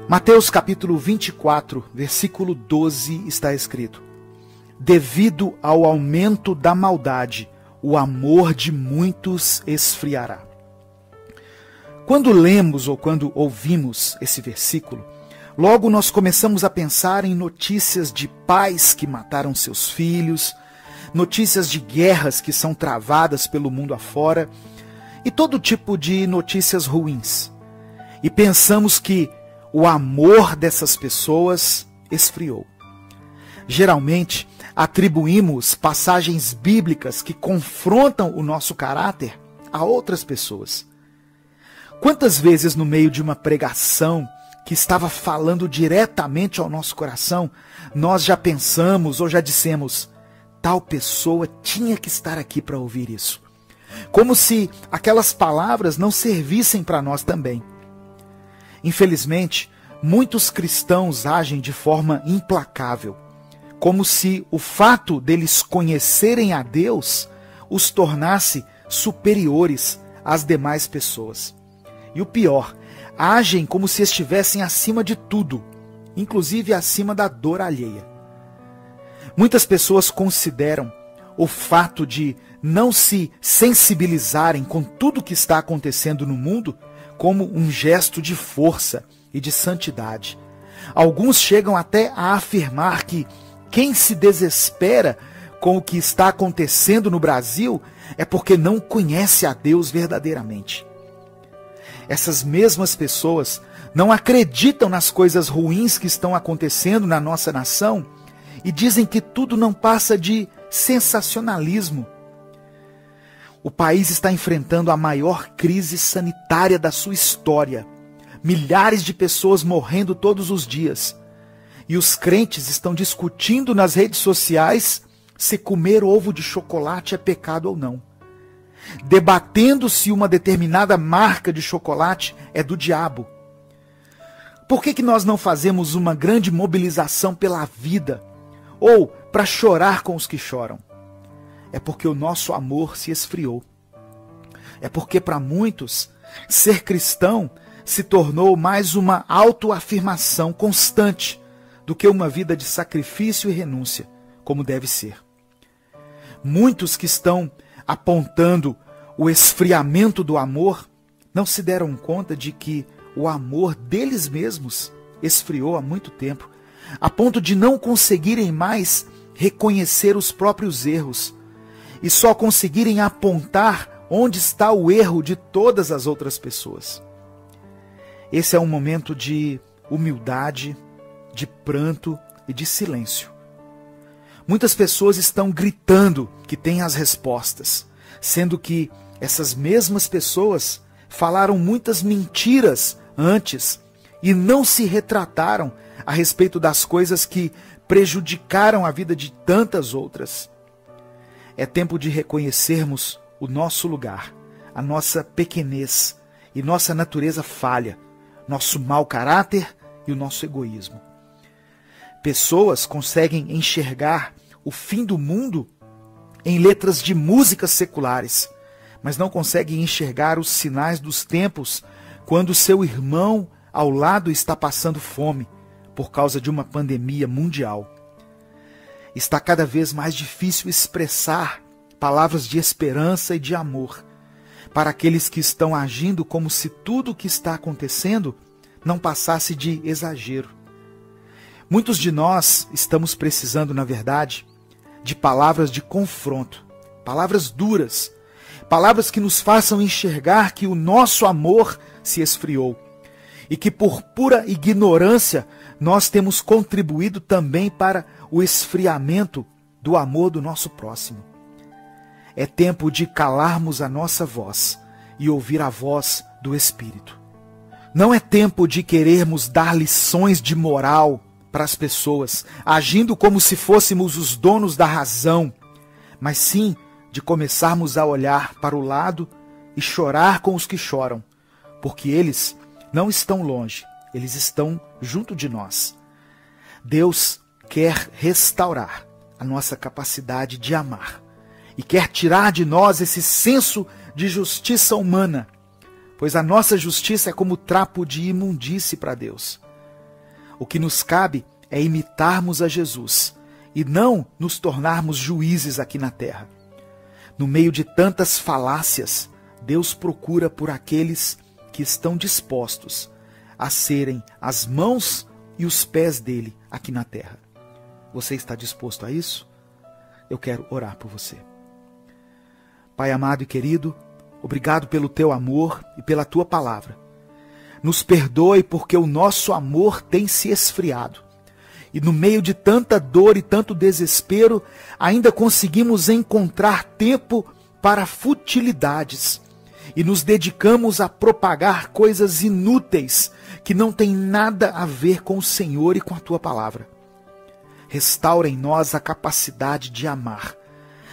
Mateus capítulo 24, versículo 12 está escrito: devido ao aumento da maldade, o amor de muitos esfriará. Quando lemos ou quando ouvimos esse versículo, logo nós começamos a pensar em notícias de pais que mataram seus filhos, notícias de guerras que são travadas pelo mundo afora e todo tipo de notícias ruins. E pensamos que o amor dessas pessoas esfriou. Geralmente, atribuímos passagens bíblicas que confrontam o nosso caráter a outras pessoas. Quantas vezes no meio de uma pregação que estava falando diretamente ao nosso coração, nós já pensamos ou já dissemos: tal pessoa tinha que estar aqui para ouvir isso. Como se aquelas palavras não servissem para nós também. Infelizmente, muitos cristãos agem de forma implacável, como se o fato deles conhecerem a Deus os tornasse superiores às demais pessoas. E o pior, agem como se estivessem acima de tudo, inclusive acima da dor alheia. Muitas pessoas consideram o fato de não se sensibilizarem com tudo que está acontecendo no mundo como um gesto de força e de santidade. Alguns chegam até a afirmar que quem se desespera com o que está acontecendo no Brasil é porque não conhece a Deus verdadeiramente. Essas mesmas pessoas não acreditam nas coisas ruins que estão acontecendo na nossa nação e dizem que tudo não passa de sensacionalismo. O país está enfrentando a maior crise sanitária da sua história. Milhares de pessoas morrendo todos os dias. E os crentes estão discutindo nas redes sociais se comer ovo de chocolate é pecado ou não. Debatendo se uma determinada marca de chocolate é do diabo. Por que nós não fazemos uma grande mobilização pela vida? Ou para chorar com os que choram? É porque o nosso amor se esfriou. É porque para muitos, ser cristão se tornou mais uma autoafirmação constante do que uma vida de sacrifício e renúncia, como deve ser. Muitos que estão apontando o esfriamento do amor não se deram conta de que o amor deles mesmos esfriou há muito tempo, a ponto de não conseguirem mais reconhecer os próprios erros e só conseguirem apontar onde está o erro de todas as outras pessoas. Esse é um momento de humildade, de pranto e de silêncio. Muitas pessoas estão gritando que têm as respostas, sendo que essas mesmas pessoas falaram muitas mentiras antes e não se retrataram a respeito das coisas que prejudicaram a vida de tantas outras. É tempo de reconhecermos o nosso lugar, a nossa pequenez e nossa natureza falha, nosso mau caráter e o nosso egoísmo. Pessoas conseguem enxergar o fim do mundo em letras de músicas seculares, mas não conseguem enxergar os sinais dos tempos quando seu irmão ao lado está passando fome por causa de uma pandemia mundial. Está cada vez mais difícil expressar palavras de esperança e de amor para aqueles que estão agindo como se tudo o que está acontecendo não passasse de exagero. Muitos de nós estamos precisando, na verdade, de palavras de confronto, palavras duras, palavras que nos façam enxergar que o nosso amor se esfriou e que por pura ignorância nós temos contribuído também para o esfriamento do amor do nosso próximo. É tempo de calarmos a nossa voz e ouvir a voz do Espírito. Não é tempo de querermos dar lições de moral para as pessoas, agindo como se fôssemos os donos da razão, mas sim de começarmos a olhar para o lado e chorar com os que choram, porque eles não estão longe, eles estão junto de nós. Deus quer restaurar a nossa capacidade de amar e quer tirar de nós esse senso de justiça humana, pois a nossa justiça é como trapo de imundície para Deus. O que nos cabe é imitarmos a Jesus e não nos tornarmos juízes aqui na terra. No meio de tantas falácias, Deus procura por aqueles que estão dispostos a serem as mãos e os pés dele aqui na terra. Você está disposto a isso? Eu quero orar por você. Pai amado e querido, obrigado pelo teu amor e pela tua palavra. Nos perdoe porque o nosso amor tem se esfriado. E no meio de tanta dor e tanto desespero, ainda conseguimos encontrar tempo para futilidades. E nos dedicamos a propagar coisas inúteis que não têm nada a ver com o Senhor e com a tua palavra. Restaura em nós a capacidade de amar,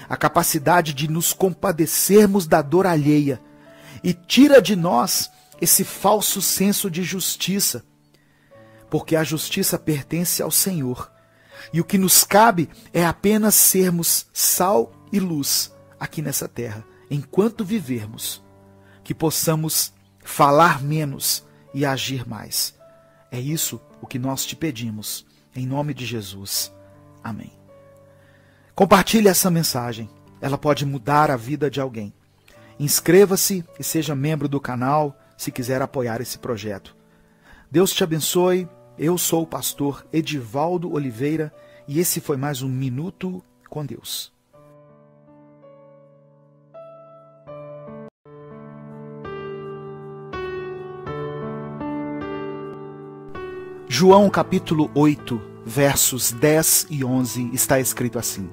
a capacidade de nos compadecermos da dor alheia e tira de nós esse falso senso de justiça, porque a justiça pertence ao Senhor e o que nos cabe é apenas sermos sal e luz aqui nessa terra, enquanto vivermos, que possamos falar menos e agir mais. É isso o que nós te pedimos, em nome de Jesus. Amém. Compartilhe essa mensagem, ela pode mudar a vida de alguém. Inscreva-se e seja membro do canal se quiser apoiar esse projeto. Deus te abençoe, eu sou o pastor Edivaldo Oliveira e esse foi mais um Minuto com Deus. João capítulo 8, versos 10 e 11 está escrito assim: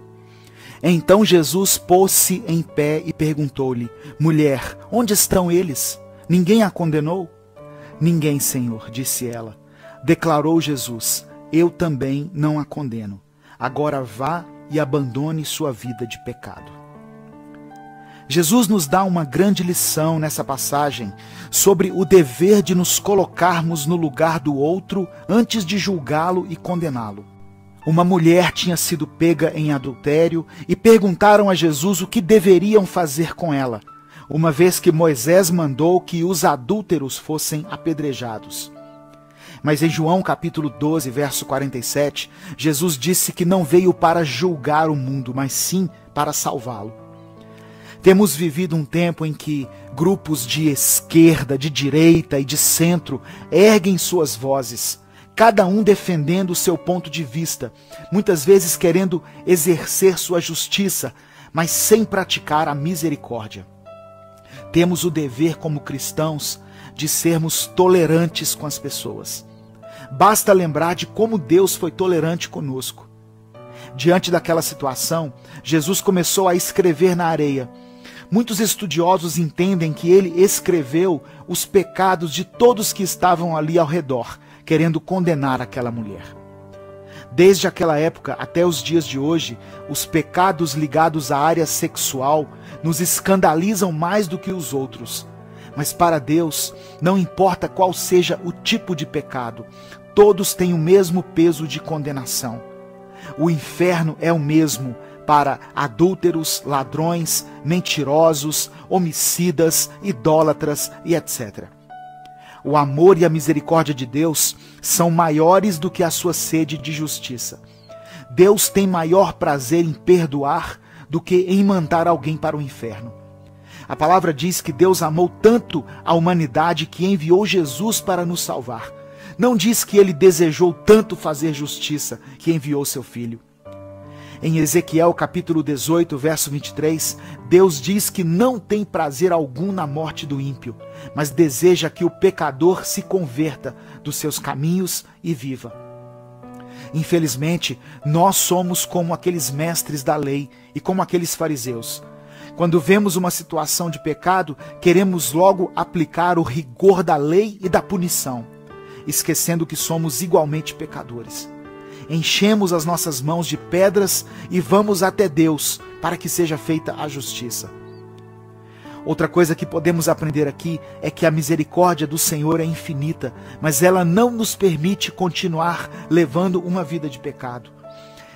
Então Jesus pôs-se em pé e perguntou-lhe: Mulher, onde estão eles? Ninguém a condenou? Ninguém, Senhor, disse ela. Declarou Jesus: Eu também não a condeno. Agora vá e abandone sua vida de pecado. Jesus nos dá uma grande lição nessa passagem sobre o dever de nos colocarmos no lugar do outro antes de julgá-lo e condená-lo. Uma mulher tinha sido pega em adultério e perguntaram a Jesus o que deveriam fazer com ela, uma vez que Moisés mandou que os adúlteros fossem apedrejados. Mas em João capítulo 12, verso 47, Jesus disse que não veio para julgar o mundo, mas sim para salvá-lo. Temos vivido um tempo em que grupos de esquerda, de direita e de centro erguem suas vozes, cada um defendendo o seu ponto de vista, muitas vezes querendo exercer sua justiça, mas sem praticar a misericórdia. Temos o dever como cristãos de sermos tolerantes com as pessoas. Basta lembrar de como Deus foi tolerante conosco. Diante daquela situação, Jesus começou a escrever na areia. Muitos estudiosos entendem que ele escreveu os pecados de todos que estavam ali ao redor, querendo condenar aquela mulher. Desde aquela época até os dias de hoje, os pecados ligados à área sexual nos escandalizam mais do que os outros. Mas para Deus, não importa qual seja o tipo de pecado, todos têm o mesmo peso de condenação. O inferno é o mesmo para adúlteros, ladrões, mentirosos, homicidas, idólatras e etc. O amor e a misericórdia de Deus são maiores do que a sua sede de justiça. Deus tem maior prazer em perdoar do que em mandar alguém para o inferno. A palavra diz que Deus amou tanto a humanidade que enviou Jesus para nos salvar. Não diz que ele desejou tanto fazer justiça que enviou seu filho. Em Ezequiel capítulo 18, verso 23, Deus diz que não tem prazer algum na morte do ímpio, mas deseja que o pecador se converta dos seus caminhos e viva. Infelizmente, nós somos como aqueles mestres da lei e como aqueles fariseus. Quando vemos uma situação de pecado, queremos logo aplicar o rigor da lei e da punição, esquecendo que somos igualmente pecadores. Enchemos as nossas mãos de pedras e vamos até Deus para que seja feita a justiça. Outra coisa que podemos aprender aqui é que a misericórdia do Senhor é infinita, mas ela não nos permite continuar levando uma vida de pecado.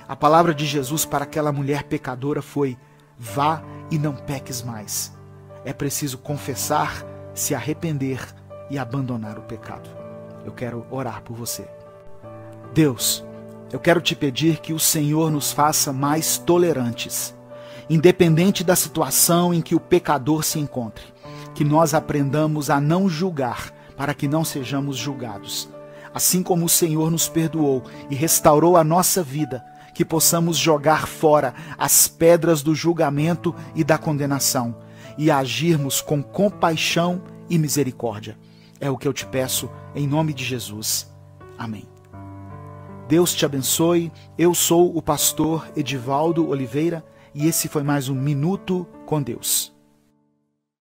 A palavra de Jesus para aquela mulher pecadora foi: vá e não peques mais. É preciso confessar, se arrepender e abandonar o pecado. Eu quero orar por você. Deus, eu quero te pedir que o Senhor nos faça mais tolerantes, independente da situação em que o pecador se encontre, que nós aprendamos a não julgar, para que não sejamos julgados. Assim como o Senhor nos perdoou e restaurou a nossa vida, que possamos jogar fora as pedras do julgamento e da condenação e agirmos com compaixão e misericórdia. É o que eu te peço em nome de Jesus. Amém. Deus te abençoe. Eu sou o pastor Edivaldo Oliveira e esse foi mais um Minuto com Deus.